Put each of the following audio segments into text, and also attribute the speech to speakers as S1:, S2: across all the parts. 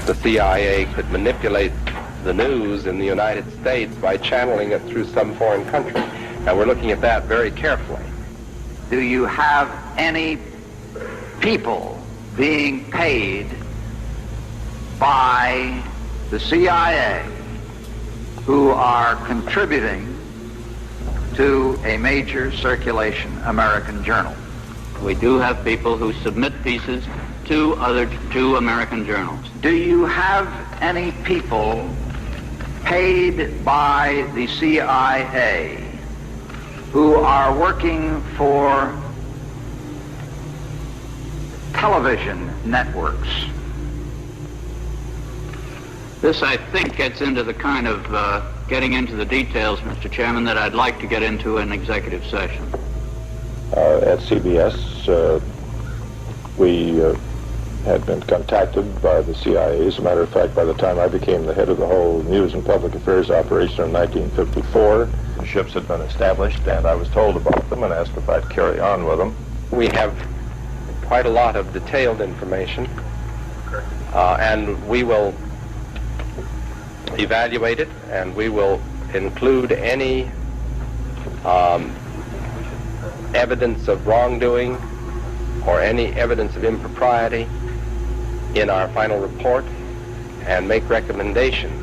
S1: the CIA could manipulate the news in the United States by channeling it through some foreign country. And we're looking at that very carefully.
S2: Do you have any people being paid by the CIA who are contributing to a major circulation American journal?
S3: We do have people who submit pieces to American journals.
S2: Do you have any people paid by the CIA who are working for television networks?
S3: This, I think, gets into the kind of getting into the details, Mr. Chairman, that I'd like to get into in executive session.
S4: At CBS, we had been contacted by the CIA. As a matter of fact, by the time I became the head of the whole News and Public Affairs operation in 1954, the ships had been established, and I was told about them and asked if I'd carry on with them.
S1: We have quite a lot of detailed information, and we will evaluate it, and we will include any evidence of wrongdoing or any evidence of impropriety in our final report and make recommendations.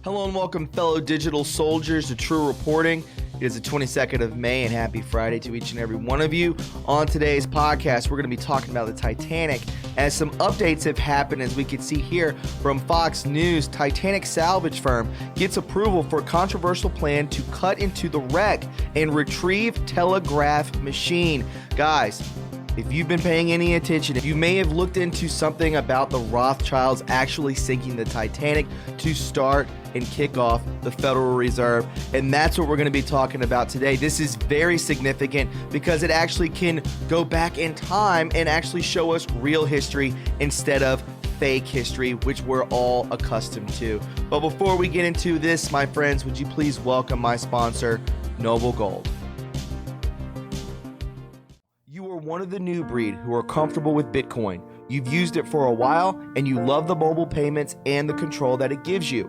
S5: Hello and welcome, fellow digital soldiers, to True Reporting. It is the 22nd of May, and happy Friday to each and every one of you. On today's podcast, we're going to be talking about the Titanic, as some updates have happened. As we can see here from Fox News, Titanic salvage firm gets approval for a controversial plan to cut into the wreck and retrieve telegraph machine. Guys, if you've been paying any attention, you may have looked into something about the Rothschilds actually sinking the Titanic to start and kick off the Federal Reserve, and that's what we're going to be talking about today. This is very significant because it actually can go back in time and actually show us real history instead of fake history, which we're all accustomed to. But before we get into this, my friends, would you please welcome my sponsor, Noble Gold. You are one of the new breed who are comfortable with Bitcoin. You've used it for a while and you love the mobile payments and the control that it gives you.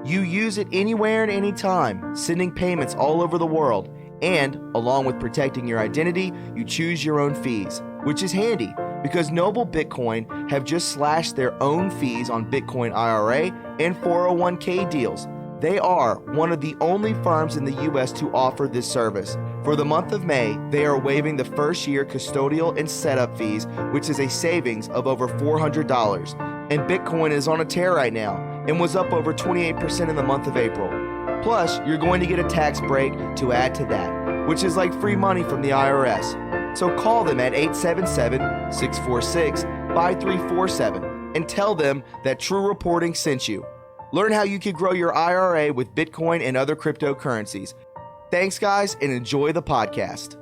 S5: You use it anywhere and anytime, sending payments all over the world. And along with protecting your identity, you choose your own fees, which is handy because Noble Bitcoin have just slashed their own fees on Bitcoin IRA and 401k deals. They are one of the only firms in the US to offer this service. For the month of May, they are waiving the first year custodial and setup fees, which is a savings of over $400. And Bitcoin is on a tear right now and was up over 28% in the month of April. Plus, you're going to get a tax break to add to that, which is like free money from the IRS. So call them at 877-646-5347 and tell them that True Reporting sent you. Learn how you can grow your IRA with Bitcoin and other cryptocurrencies. Thanks, guys, and enjoy the podcast.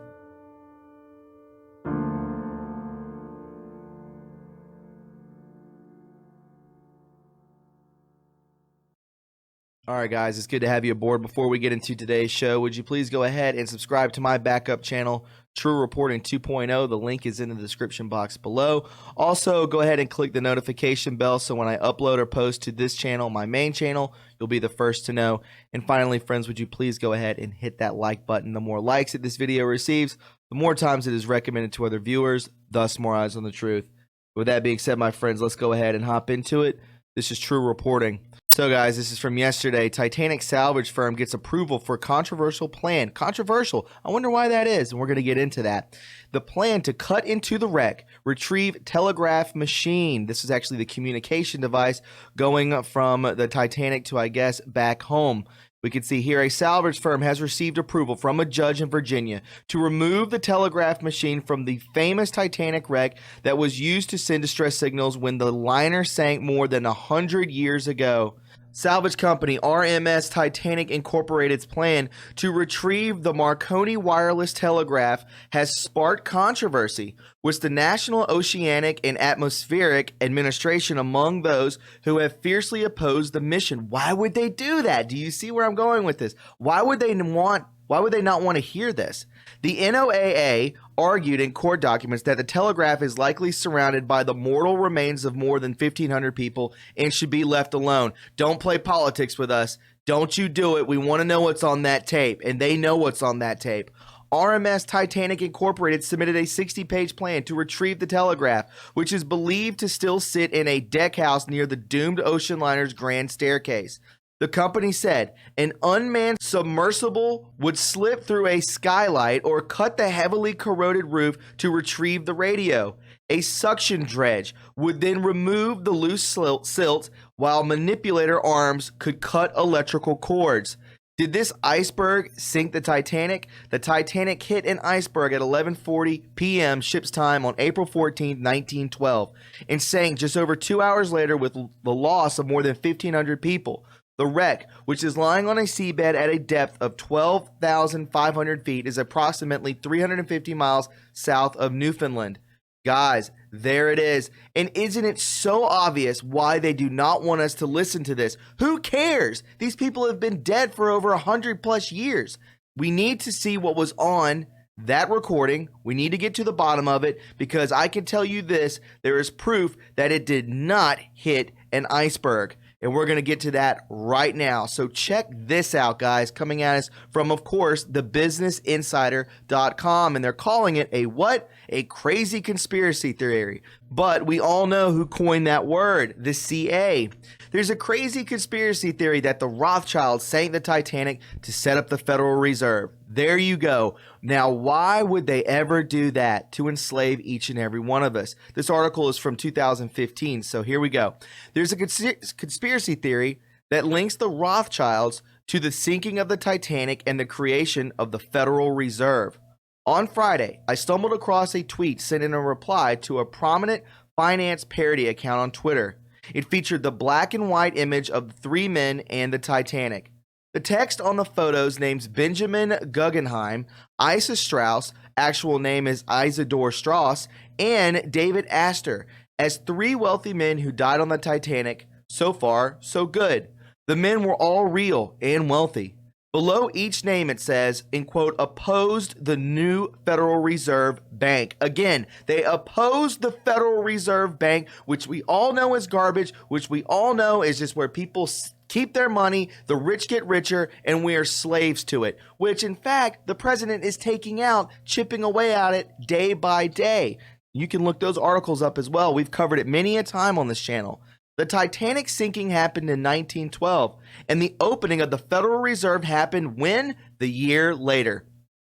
S5: All right, guys, it's good to have you aboard. Before we get into today's show, would you please go ahead and subscribe to my backup channel, True Reporting 2.0. The link is in the description box below. Also, go ahead and click the notification bell so when I upload or post to this channel, my main channel, you'll be the first to know. And finally, friends, would you please go ahead and hit that like button. The more likes that this video receives, the more times it is recommended to other viewers, thus more eyes on the truth. With that being said, my friends, let's go ahead and hop into it. This is True Reporting. So guys, this is from yesterday. Titanic salvage firm gets approval for a controversial plan. Controversial. I wonder why that is, and we're going to get into that. The plan to cut into the wreck, retrieve telegraph machine. This is actually the communication device going from the Titanic to, I guess, back home. We can see here a salvage firm has received approval from a judge in Virginia to remove the telegraph machine from the famous Titanic wreck that was used to send distress signals when the liner sank more than 100 years ago. salvage company RMS Titanic Incorporated's plan to retrieve the Marconi wireless telegraph has sparked controversy, with the National Oceanic and Atmospheric Administration among those who have fiercely opposed the mission. Why would they do that? Do you see where I'm going with this? Why would they not want to hear this? The NOAA argued in court documents that the telegraph is likely surrounded by the mortal remains of more than 1,500 people and should be left alone. Don't play politics with us. Don't you do it. We want to know what's on that tape, and they know what's on that tape. RMS Titanic Incorporated submitted a 60-page plan to retrieve the telegraph, which is believed to still sit in a deck house near the doomed ocean liner's grand staircase. The company said an unmanned submersible would slip through a skylight or cut the heavily corroded roof to retrieve the radio. A suction dredge would then remove the loose silt, while manipulator arms could cut electrical cords. Did this iceberg sink the Titanic? The Titanic hit an iceberg at 11:40 p.m. ship's time on April 14, 1912, and sank just over 2 hours later with the loss of more than 1,500 people. The wreck, which is lying on a seabed at a depth of 12,500 feet, is approximately 350 miles south of Newfoundland. Guys, there it is. And isn't it so obvious why they do not want us to listen to this? Who cares? These people have been dead for over 100 plus years. We need to see what was on that recording. We need to get to the bottom of it, because I can tell you this, there is proof that it did not hit an iceberg. And we're going to get to that right now. So check this out, guys, coming at us from, of course, thebusinessinsider.com. And they're calling it a what? A crazy conspiracy theory. But we all know who coined that word, the CA. There's a crazy conspiracy theory that the Rothschilds sank the Titanic to set up the Federal Reserve. There you go. Now, why would they ever do that? To enslave each and every one of us. This article is from 2015, so here we go. There's a conspiracy theory that links the Rothschilds to the sinking of the Titanic and the creation of the Federal Reserve. On Friday, I stumbled across a tweet sent in a reply to a prominent finance parody account on Twitter. It featured the black and white image of the three men and the Titanic. The text on the photos names Benjamin Guggenheim, Isa Strauss, actual name is Isidore Strauss, and David Astor as three wealthy men who died on the Titanic. So far, so good. The men were all real and wealthy. Below each name it says, in quote, opposed the new Federal Reserve Bank. Again, they opposed the Federal Reserve Bank, which we all know is garbage, which we all know is just where people keep their money, the rich get richer, and we are slaves to it. Which, in fact, the president is taking out, chipping away at it day by day. You can look those articles up as well. We've covered it many a time on this channel. The Titanic sinking happened in 1912, and the opening of the Federal Reserve happened when? The year later.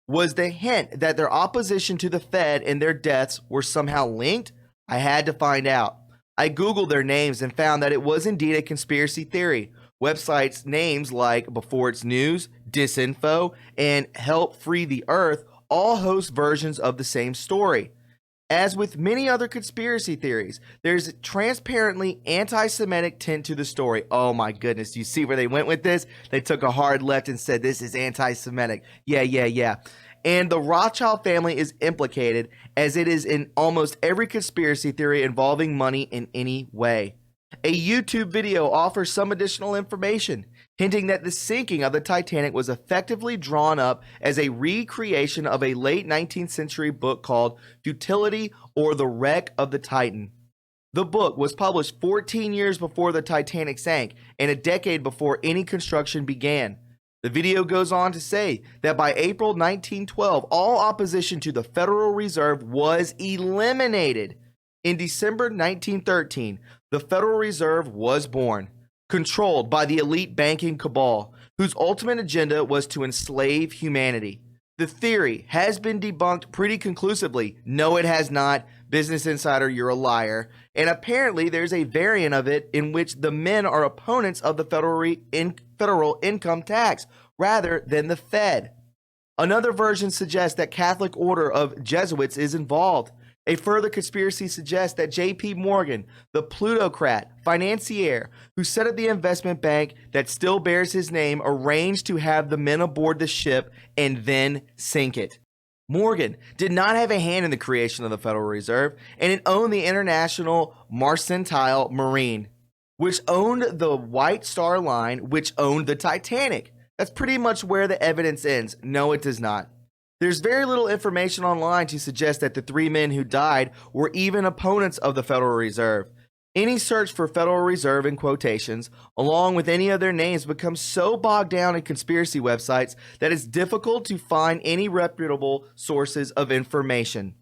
S5: Was the hint that their opposition to the Fed and their deaths were somehow linked? I had to find out. I Googled their names and found that it was indeed a conspiracy theory. Websites names like Before It's News, Disinfo, and Help Free the Earth all host versions of the same story. As with many other conspiracy theories, there's a transparently anti-Semitic tint to the story. Oh my goodness, you see where they went with this? They took a hard left and said this is anti-Semitic. Yeah. And the Rothschild family is implicated, as it is in almost every conspiracy theory involving money in any way. A YouTube video offers some additional information, hinting that the sinking of the Titanic was effectively drawn up as a recreation of a late 19th century book called Futility or The Wreck of the Titan. The book was published 14 years before the Titanic sank and a decade before any construction began. The video goes on to say that by April 1912, all opposition to the Federal Reserve was eliminated. In December 1913, the Federal Reserve was born, controlled by the elite banking cabal, whose ultimate agenda was to enslave humanity. The theory has been debunked pretty conclusively. No, it has not. Business Insider, you're a liar. And apparently there's a variant of it in which the men are opponents of the federal income tax rather than the Fed. Another version suggests that Catholic Order of Jesuits is involved. A further conspiracy suggests that J.P. Morgan, the plutocrat financier who set up the investment bank that still bears his name, arranged to have the men aboard the ship and then sink it. Morgan did not have a hand in the creation of the Federal Reserve, and it owned the International Mercantile Marine, which owned the White Star Line, which owned the Titanic. That's pretty much where the evidence ends. No, it does not. There's very little information online to suggest that the three men who died were even opponents of the Federal Reserve. Any search for Federal Reserve in quotations, along with any of their names, becomes so bogged down in conspiracy websites that it's difficult to find any reputable sources of information.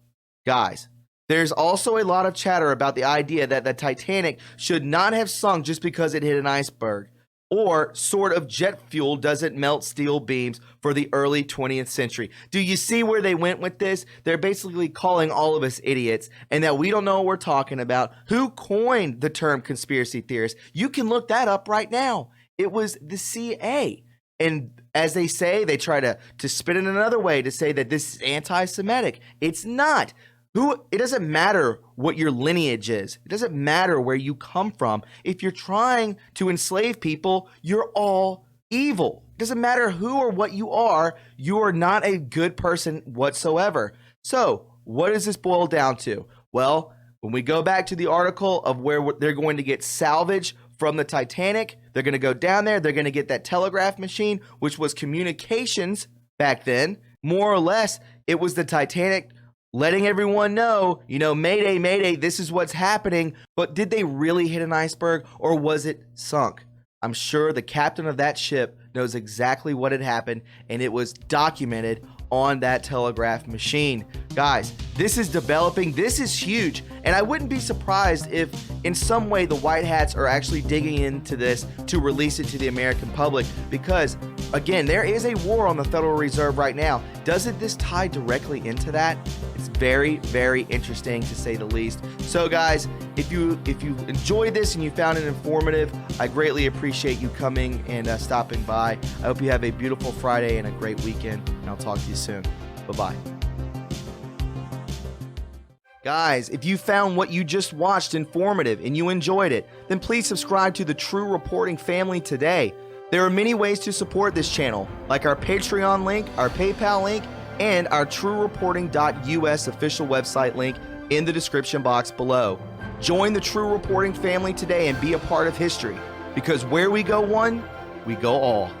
S5: Guys, there's also a lot of chatter about the idea that the Titanic should not have sunk just because it hit an iceberg, or sort of jet fuel doesn't melt steel beams for the early 20th century. Do you see where they went with this? They're basically calling all of us idiots and that we don't know what we're talking about. Who coined the term conspiracy theorist? You can look that up right now. It was the CIA. And as they say, they try to spin it another way to say that this is anti-Semitic. It's not. It doesn't matter what your lineage is. It doesn't matter where you come from. If you're trying to enslave people, you're all evil. It doesn't matter who or what you are not a good person whatsoever. So, what does this boil down to? Well, when we go back to the article of where they're going to get salvage from the Titanic, they're going to go down there, they're going to get that telegraph machine, which was communications back then. More or less, it was the Titanic letting everyone know, mayday, mayday, this is what's happening. But did they really hit an iceberg, or was it sunk? I'm sure the captain of that ship knows exactly what had happened, and it was documented on that telegraph machine. Guys, this is developing. This is huge. And I wouldn't be surprised if in some way the White Hats are actually digging into this to release it to the American public, because again, there is a war on the Federal Reserve right now. Doesn't this tie directly into that? It's very, very interesting to say the least. So guys, if you enjoyed this and you found it informative, I greatly appreciate you coming and stopping by. I hope you have a beautiful Friday and a great weekend, and I'll talk to you soon. Bye-bye. Guys, if you found what you just watched informative and you enjoyed it, then please subscribe to the True Reporting family today. There are many ways to support this channel, like our Patreon link, our PayPal link, and our TRUreporting.us official website link in the description box below. Join the True Reporting family today and be a part of history, because where we go one, we go all.